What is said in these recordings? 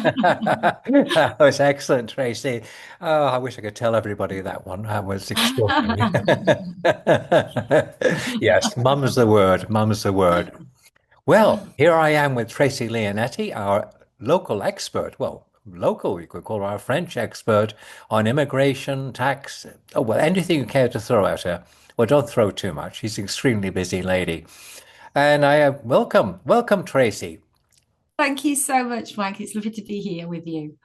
That was excellent, Tracy. Oh, I wish I could tell everybody that one. That was extraordinary. Yes, mum's the word. Mum's the word. Well, here I am with Tracy Leonetti, our local expert. Well, local, you could call her our French expert on immigration, tax. Oh, well, anything you care to throw at her. Well, don't throw too much. She's an extremely busy lady. And I welcome, Tracy. Thank you so much, Mike. It's lovely to be here with you.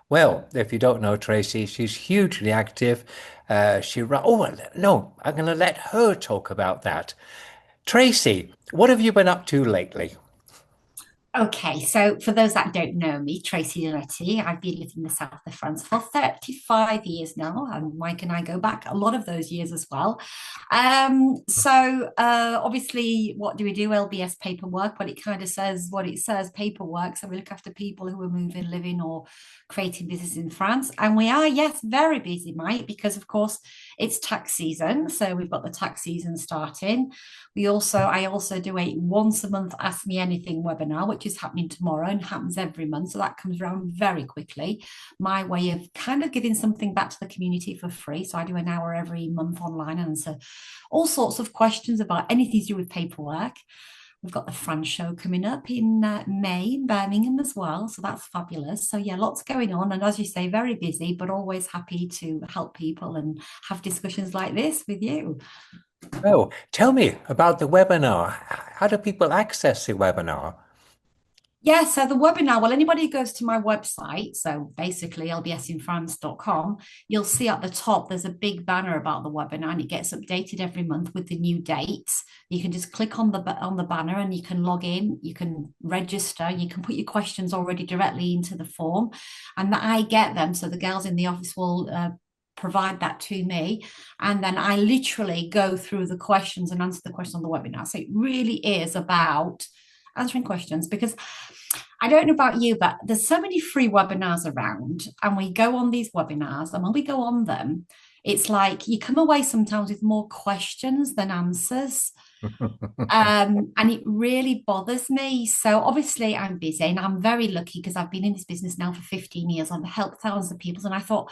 Well, if you don't know Tracy, she's hugely active. Oh, well, no, I'm going to let her talk about that. Tracy, what have you been up to lately? Okay, so for those that don't know me, Tracy Leonetti, I've been living in the south of France for 35 years now, and Mike and I go back a lot of those years as well. Obviously, what do we do? LBS paperwork, but it kind of says what it says, paperwork. So we look after people who are moving, living, or creating business in France. And we are, yes, very busy, Mike, because of course it's tax season. So we've got the tax season starting. I also do a once a month Ask Me Anything webinar, which is happening tomorrow and happens every month. So that comes around very quickly. My way of kind of giving something back to the community for free. So I do an hour every month online and answer all sorts of questions about anything to do with paperwork. We've got the France show coming up in May in Birmingham as well. So that's fabulous. So, yeah, lots going on. And as you say, very busy, but always happy to help people and have discussions like this with you. Oh, tell me about the webinar. How do people access the webinar? Yeah, so the webinar, well, anybody who goes to my website, so basically lbsinfrance.com, you'll see at the top there's a big banner about the webinar and it gets updated every month with the new dates. You can just click on the banner and you can log in, you can register, you can put your questions already directly into the form, and I get them. So the girls in the office will provide that to me, and then I literally go through the questions and answer the questions on the webinar. So it really is about answering questions because I don't know about you, but there's so many free webinars around, and we go on these webinars, and when we go on them, it's like you come away sometimes with more questions than answers. And it really bothers me. So obviously I'm busy and I'm very lucky because I've been in this business now for 15 years. I've helped thousands of people. And I thought,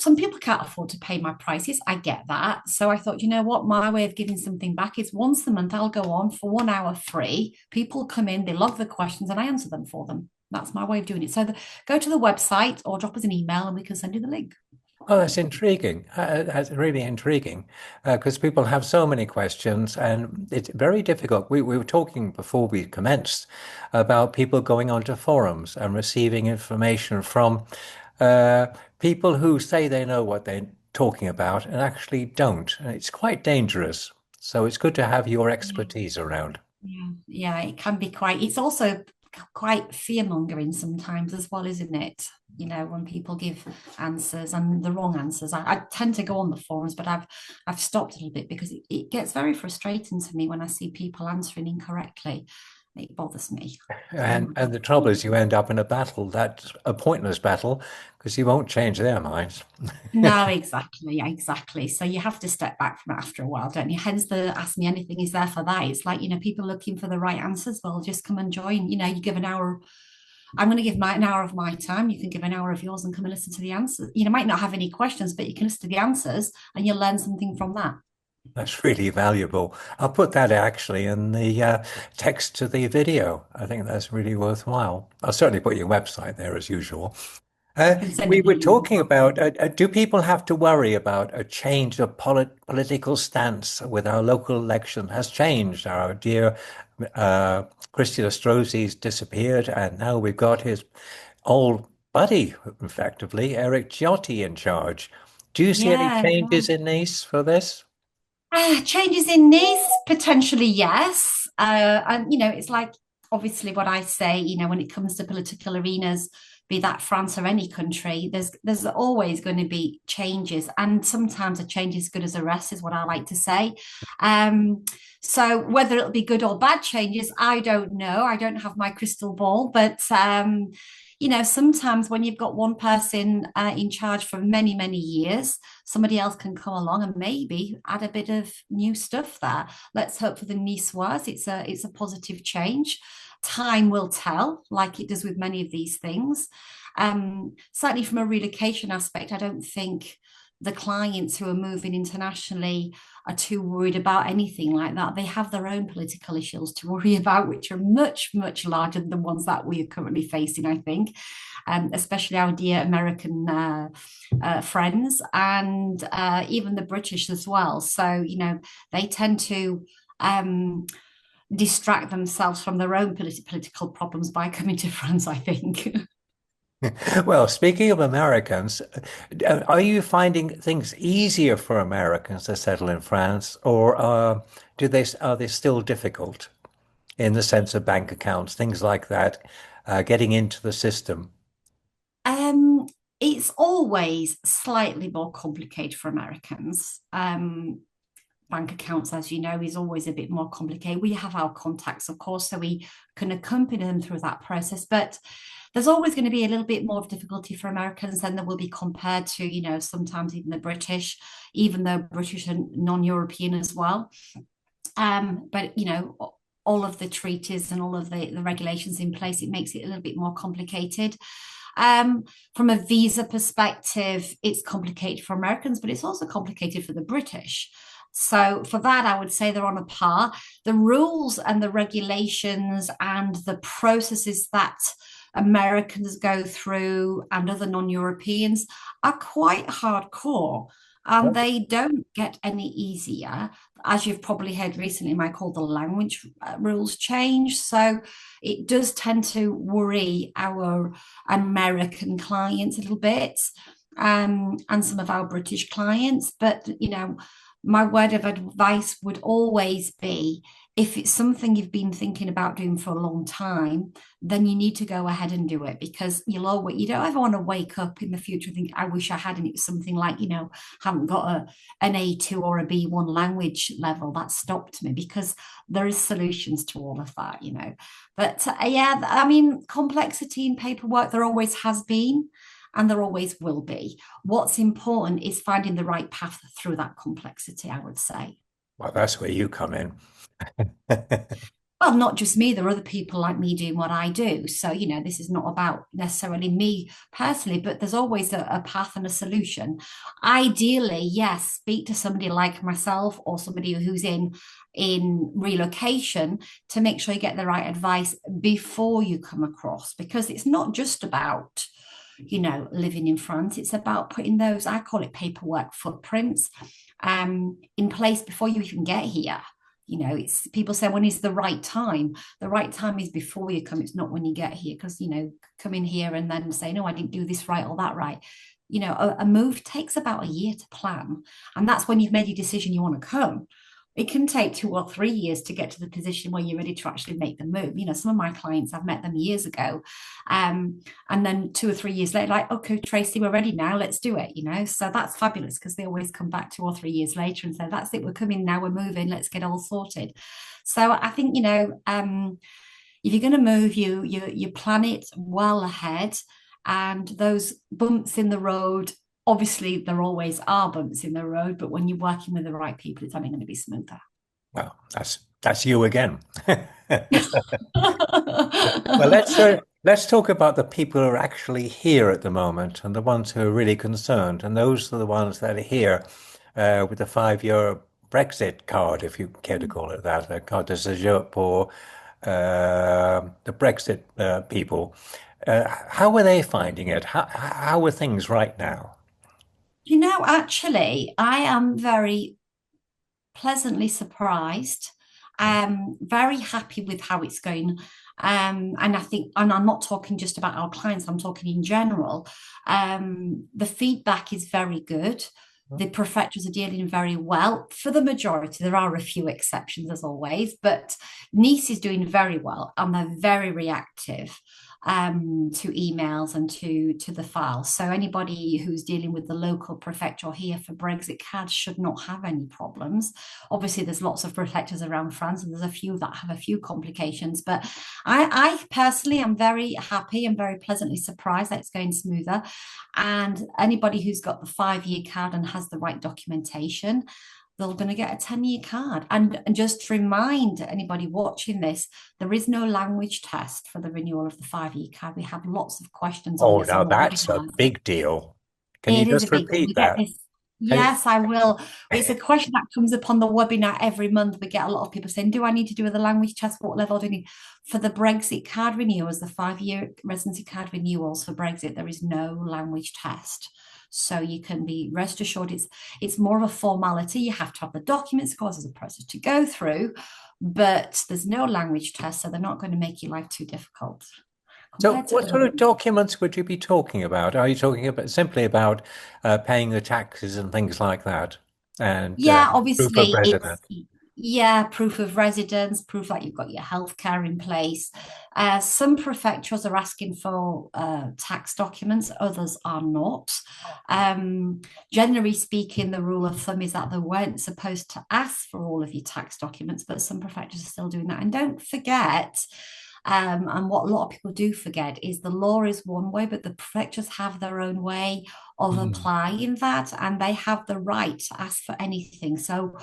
some people can't afford to pay my prices. I get that. So I thought, you know what? My way of giving something back is once a month, I'll go on for 1 hour free. People come in, they log the questions, and I answer them for them. That's my way of doing it. So go to the website or drop us an email and we can send you the link. Oh, that's intriguing. That's really intriguing because people have so many questions and it's very difficult. We were talking before we commenced about people going onto forums and receiving information from uh, people who say they know what they're talking about and actually don't. And it's quite dangerous. So it's good to have your Yeah. expertise around. Yeah, it can be quite, it's also quite fear mongering sometimes as well, isn't it? You know, when people give answers and the wrong answers. I tend to go on the forums, but I've stopped a little bit because it gets very frustrating to me when I see people answering incorrectly. It bothers me. And the trouble is you end up in a battle that's a pointless battle because you won't change their minds. No, exactly, exactly. So you have to step back from it after a while, don't you? Hence the Ask Me Anything is there for that. It's like, people looking for the right answers. Well, just come and join. You give an hour. I'm going to give an hour of my time. You can give an hour of yours and come and listen to the answers. Might not have any questions, but you can listen to the answers and you'll learn something from that. That's really valuable. I'll put that actually in the text to the video. I think that's really worthwhile. I'll certainly put your website there as usual. I can send We you the were link. talking about do people have to worry about a change of political stance with our local election has changed? Our dear uh, Christian Estrosi's disappeared, and now we've got his old buddy, effectively, Eric Ciotti in charge. Do you see any Yeah. changes in Nice for this? Changes in Nice, potentially, yes. It's like obviously what I say, when it comes to political arenas, be that France or any country, there's always going to be changes. And sometimes a change is good as a rest, is what I like to say. So whether it'll be good or bad changes, I don't know. I don't have my crystal ball, but sometimes when you've got one person in charge for many, many years, somebody else can come along and maybe add a bit of new stuff there. Let's hope for the Niçoise. It's a positive change. Time will tell, like it does with many of these things. Certainly from a relocation aspect, I don't think the clients who are moving internationally are too worried about anything like that. They have their own political issues to worry about, which are much, much larger than the ones that we are currently facing, I think, especially our dear American friends and even the British as well. So, they tend to distract themselves from their own political problems by coming to France, I think. Well, speaking of Americans, are you finding things easier for Americans to settle in France, or are they still difficult in the sense of bank accounts, things like that, getting into the system? Um, it's always slightly more complicated for Americans. Bank accounts, as you know, is always a bit more complicated. We have our contacts, of course, so we can accompany them through that process. But there's always going to be a little bit more of difficulty for Americans than there will be compared to, sometimes even the British, even though British and non-European as well. But all of the treaties and all of the regulations in place, it makes it a little bit more complicated. From a visa perspective, it's complicated for Americans, but it's also complicated for the British. So for that, I would say they're on a par. The rules and the regulations and the processes that Americans go through and other non-Europeans are quite hardcore. And they don't get any easier. As you've probably heard recently, Michael, the language rules change. So it does tend to worry our American clients a little bit, and some of our British clients. But, my word of advice would always be, if it's something you've been thinking about doing for a long time, then you need to go ahead and do it, because you don't ever want to wake up in the future and think, I wish I had, and it's something like, haven't got an A2 or a B1 language level that stopped me, because there is solutions to all of that. But yeah, I mean, complexity in paperwork, there always has been and there always will be. What's important is finding the right path through that complexity, I would say. Well, that's where you come in. Well, not just me, there are other people like me doing what I do. So, this is not about necessarily me personally, but there's always a path and a solution. Ideally, yes, speak to somebody like myself or somebody who's in relocation to make sure you get the right advice before you come across, because it's not just about living in France. It's about putting those, I call it paperwork footprints, in place before you even get here. It's people say, when is the right time? The right time is before you come. It's not when you get here, because coming here and then say, no, I didn't do this right or that right. A move takes about a year to plan, and that's when you've made your decision you want to come. It can take 2 or 3 years to get to the position where you're ready to actually make the move. Some of my clients, I've met them years ago. And then 2 or 3 years later, like, okay, Tracy, we're ready now, let's do it. So that's fabulous, because they always come back 2 or 3 years later and say, that's it, we're coming now, we're moving, let's get all sorted. So I think, if you're going to move, you plan it well ahead, and those bumps in the road, obviously there always are bumps in the road, but when you're working with the right people, it's only going to be smoother. Well, that's you again. Well, let's talk about the people who are actually here at the moment and the ones who are really concerned. And those are the ones that are here with the 5-year Brexit card, if you care to call it that, a carte de séjour for the Brexit people. How are they finding it? How are things right now? Actually, I am very pleasantly surprised. Very happy with how it's going. And I think, and I'm not talking just about our clients, I'm talking in general. The feedback is very good. The prefectures are dealing very well for the majority. There are a few exceptions, as always, but Nice is doing very well, and they're very reactive to emails and to the files. So anybody who's dealing with the local prefecture here for Brexit cards should not have any problems. Obviously, there's lots of prefectures around France, and there's a few that have a few complications. But I personally am very happy and very pleasantly surprised that it's going smoother. And anybody who's got the 5-year card and has the right documentation, they're going to get a 10-year card. And just to remind anybody watching this, there is no language test for the renewal of the 5-year card. We have lots of questions on Oh, this now on the that's a webinar. big deal. Can you It is a just big deal. repeat We get that? this. Can Yes, I will. It's a question that comes up on the webinar every month. We get a lot of people saying, do I need to do the language test? What level do I need? For the Brexit card renewals, the 5-year residency card renewals for Brexit, there is no language test. So you can be rest assured it's more of a formality. You have to have the documents, of course, there's a process to go through, but there's no language test, so they're not going to make your life too difficult So compared to what other. sort of documents would you be talking about? Are you talking about simply about paying the taxes and things like that, and Yeah, proof of obviously residence? it's yeah, proof of residence, proof that you've got your healthcare in place. Some prefectures are asking for tax documents, others are not. Um, Generally speaking, the rule of thumb is that they weren't supposed to ask for all of your tax documents, but some prefectures are still doing that. And don't forget, and what a lot of people do forget is the law is one way, but the prefectures have their own way of Mm. applying that, and they have the right to ask for anything. So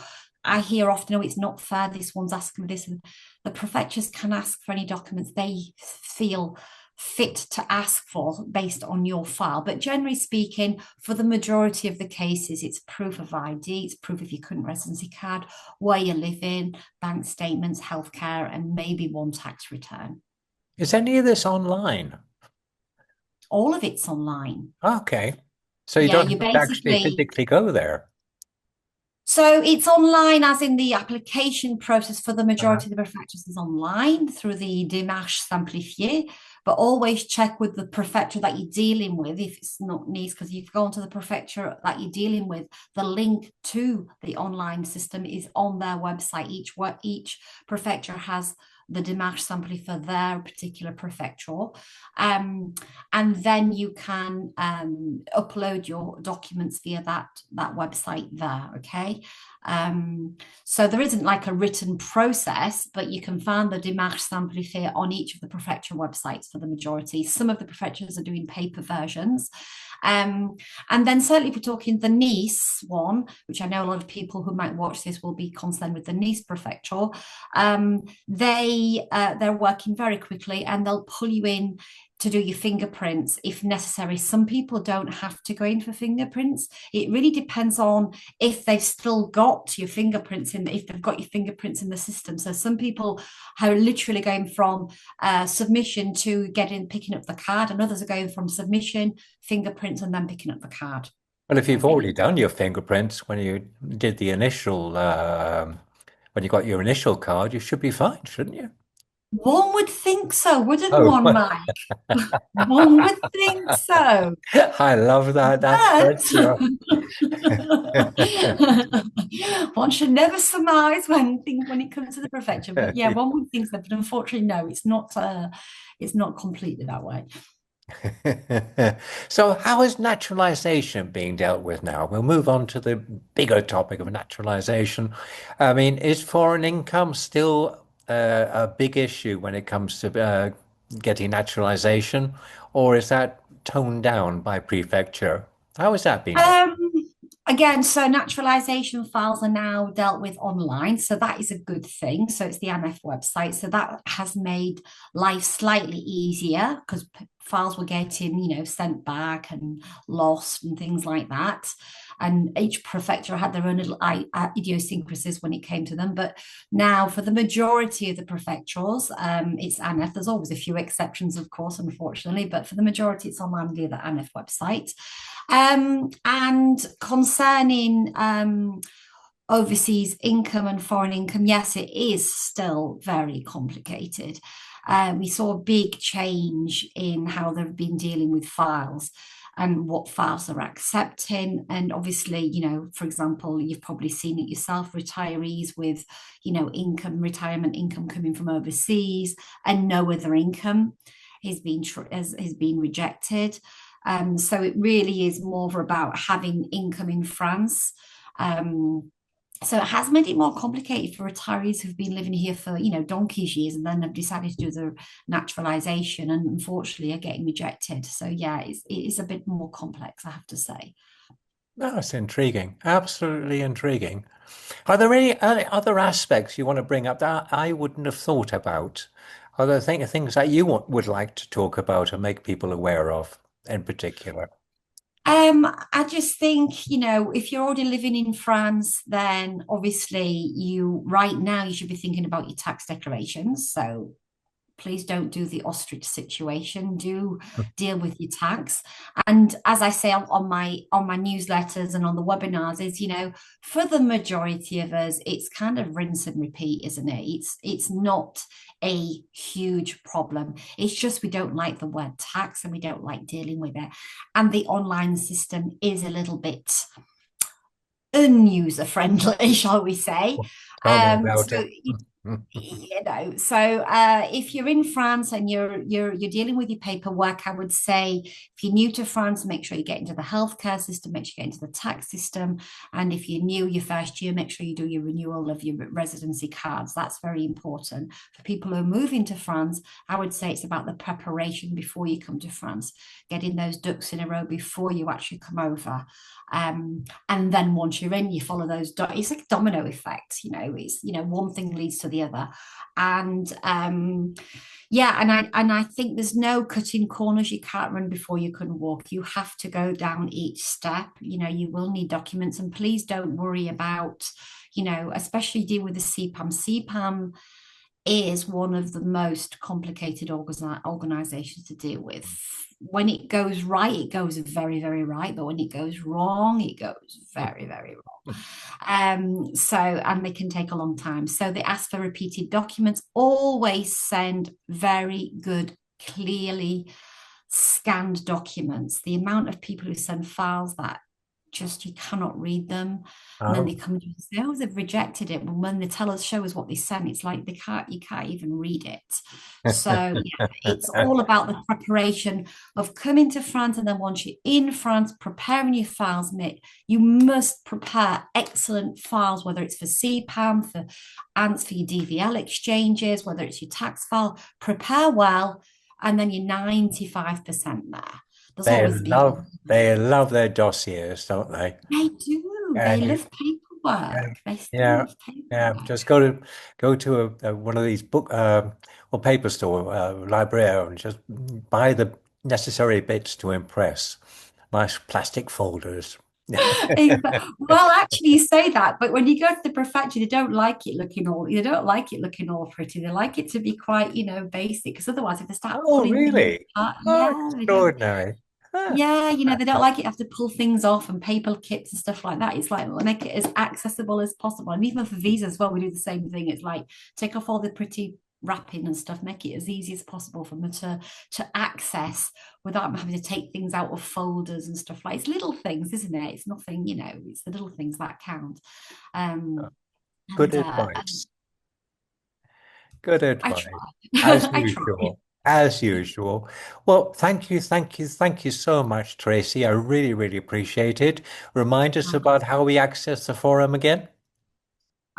I hear often, oh, it's not fair, this one's asking for this. And the prefectures can ask for any documents they feel fit to ask for based on your file. But generally speaking, for the majority of the cases, it's proof of ID, it's proof of your current residency card, where you're living, bank statements, healthcare, and maybe one tax return. Is any of this online? All of it's online. Okay. So you Yeah, don't you have to actually basically physically go there. so it's online, as in the application process for the Uh, majority of the prefectures is online through the démarche simplifiée, but always check with the prefecture that you're dealing with if it's not Nice, because if you go onto the prefecture that you're dealing with, the link to the online system is on their website. Each prefecture has the démarche simplifiée for their particular prefecture. Um, and then you can upload your documents via that website there. Okay, so there isn't like a written process, but you can find the démarche simplifiée on each of the prefecture websites for the majority. Some of the prefectures are doing paper versions. Um, and then certainly if we're talking the Nice one, which I know a lot of people who might watch this will be concerned with the Nice prefecture, they're working very quickly and they'll pull you in to do your fingerprints if necessary. Some people don't have to go in for fingerprints. It really depends on if they've still got your fingerprints in, if they've got your fingerprints in the system. So some people are literally going from submission to picking up the card, and others are going from submission, fingerprints, and then picking up the card. well, if So you've it really already done your fingerprints when you did the initial, when you got your initial card, you should be fine, shouldn't you? one would think so, wouldn't Oh, one, Mike? One would think so. I love that But expression. one should never surmise when it comes to the perfection. But yeah, one would think so. But unfortunately, no, it's not completely that way. So, how is naturalization being dealt with now? We'll move on to the bigger topic of naturalization. I mean, is foreign income still a big issue when it comes to getting naturalization, or is that toned down by prefecture? How is that being dealt? Um, Again, so naturalization files are now dealt with online, so that is a good thing. So it's the ANF website, so that has made life slightly easier because files were getting, sent back and lost and things like that. And each prefecture had their own little idiosyncrasies when it came to them. But now, for the majority of the prefectures, it's ANF. There's always a few exceptions, of course, unfortunately, but for the majority, it's online via the ANF website. And concerning overseas income and foreign income, yes, it is still very complicated. We saw a big change in how they've been dealing with files and what files they're accepting. And obviously, for example, you've probably seen it yourself, retirees with, retirement income coming from overseas and no other income has been rejected. So it really is more about having income in France. So it has made it more complicated for retirees who've been living here for, donkey's years and then have decided to do the naturalization and unfortunately are getting rejected. So yeah, it is a bit more complex, I have to say. That's intriguing. Absolutely intriguing. Are there any other aspects you want to bring up that I wouldn't have thought about? Are there things that you would like to talk about and make people aware of in particular? I just think, if you're already living in France, then obviously right now, you should be thinking about your tax declarations. So please don't do the ostrich situation. Do deal with your tax. And as I say on my newsletters and on the webinars, is for the majority of us, it's kind of rinse and repeat, isn't it? It's not a huge problem. It's just we don't like the word tax and we don't like dealing with it. And the online system is a little bit unuser friendly, shall we say. Tell me about So it. if you're in France and you're dealing with your paperwork, I would say if you're new to France, make sure you get into the healthcare system, make sure you get into the tax system, and if you're new your first year, make sure you do your renewal of your residency cards. That's very important for people who are moving to France. I would say it's about the preparation before you come to France, getting those ducks in a row before you actually come over. And then once you're in, you follow those. It's like a domino effect, It's one thing leads to the other, and yeah, and I think there's no cutting corners. You can't run before you can walk. You have to go down each step. You will need documents, and please don't worry about, especially deal with the CPAM. CPAM is one of the most complicated organizations to deal with. When it goes right, it goes very, very right. But when it goes wrong, it goes very, very wrong. And they can take a long time. So they ask for repeated documents. Always send very good, clearly scanned documents. The amount of people who send files that just you cannot read them, and then they Oh. come to and say, "Oh, they've rejected it." But when they show us what they sent, it's like you can't even read it. So yeah, it's all about the preparation of coming to France, and then once you're in France, preparing your files. Mick, you must prepare excellent files, whether it's for CPAM, for ANTS, for your DVL exchanges, whether it's your tax file. Prepare well, and then you're 95% there. There's They always the love they love their dossiers, don't they? they do. They And you, love yeah, paperwork. They still yeah, love yeah. paperwork. Just go to one of these book or paper store library and just buy the necessary bits to impress. Nice plastic folders. Well, actually, you say that, but when you go to the prefecture, they don't like it looking all pretty. They like it to be quite, basic. Because otherwise, if they start Oh, pulling things really? apart, Oh, yeah, they don't. extraordinary. Huh. Yeah, they don't like it. Have to pull things off and paper clips and stuff like that. It's like we'll make it as accessible as possible. And even for visas as well, we do the same thing. It's like take off all the pretty wrapping and stuff, make it as easy as possible for them to access without having to take things out of folders and stuff like it's little things, isn't it? It's nothing, it's the little things that count. Um, Good and advice. Good I advice. try. As I try. usual. As usual. Well, thank you, thank you, thank you so much, Tracy. I really, really appreciate it. Remind us about how we access the forum again.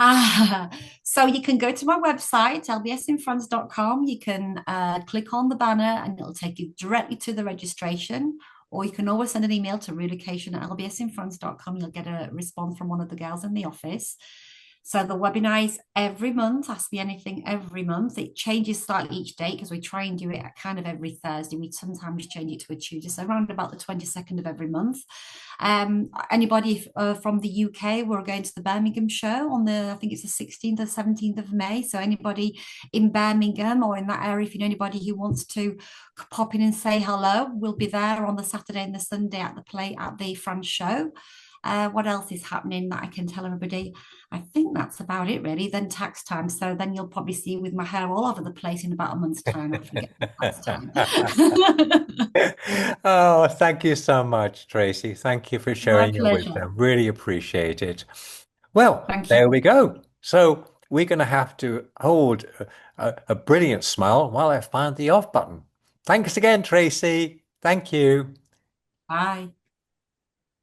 Ah, so you can go to my website, lbsinfrance.com. You can click on the banner and it'll take you directly to the registration. Or you can always send an email to relocation@lbsinfrance.com. You'll get a response from one of the girls in the office. So the webinar is every month. Ask Me Anything every month. It changes slightly each day because we try and do it at kind of every Thursday. We sometimes change it to a Tuesday. So around about the 22nd of every month. Anybody from the UK, we're going to the Birmingham show on I think it's the 16th or 17th of May. So anybody in Birmingham or in that area, if you know anybody who wants to pop in and say hello, we'll be there on the Saturday and the Sunday at the France show. What else is happening that I can tell everybody? I think that's about it, really. Then tax time. So then you'll probably see with my hair all over the place in about a month's time after we get tax time. Oh, thank you so much, Tracy. Thank you for My sharing your pleasure. wisdom. Really appreciate it. Well, Thank you. there we go. So we're going to have to hold a brilliant smile while I find the off button. Thanks again, Tracy. Thank you. Bye.